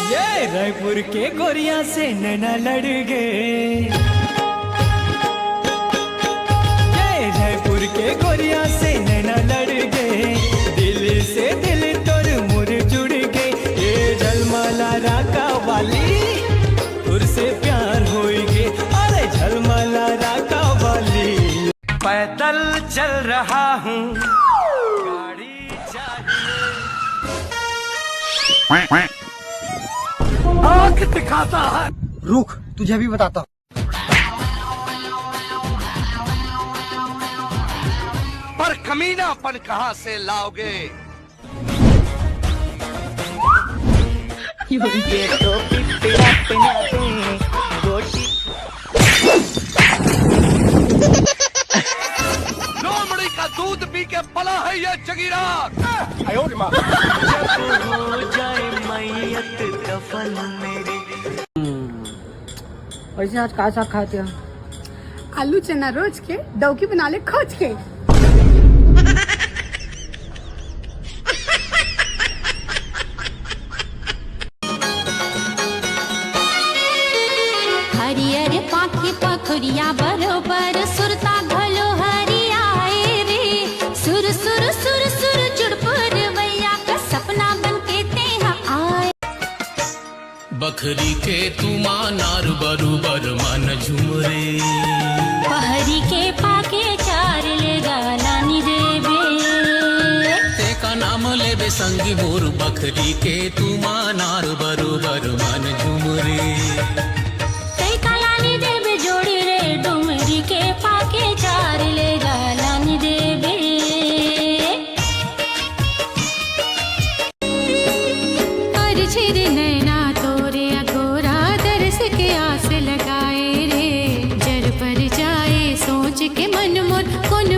ये रायपुर के गोरिया से नैना लड़ गए, ये रायपुर के गोरिया से नैना लड़ गए, दिल से दिल तोर मुर जुड़ गए। ये झलमला राका वाली तुर से प्यार होइगे, अरे झलमला राका वाली। पैदल चल रहा हूँ, गाड़ी चाहिए, आँख दिखाता है। रुक, तुझे भी बताता हूँ। पर कमीनापन कहाँ से लाओगे? ये तो पिपड़ा पिनाते गोटी। लोमड़ी का दूध पी के पला है ये जगीरा। जब हो जाए मैयत कफन मेरी। वैसे आज का साग खाते हो? आलू चना रोज के दौकी बना ले खोज के। हरियर पाखी पखुरिया बरोबर सुरता घलो हरियाए रे, सुर सुर सुर सुर जुड़पुर वैया का सपना बन के तेहा आए। बखरी के तुमा नार बरूबर मन झुमरे, पहरी के पाके चार ले गालानी देवे, ते का नाम लेबे संगी मोर। बखरी के तुमा नार बरूबर मन झुमरे, तै कालानी देवे जोड़ी रे, डुमरी के पाके चार ले गालानी देवे। पर छिर नैना तोरे अगोरा दरस के आस लगाए रे, जर पर जाए सोच के मन मोर कौन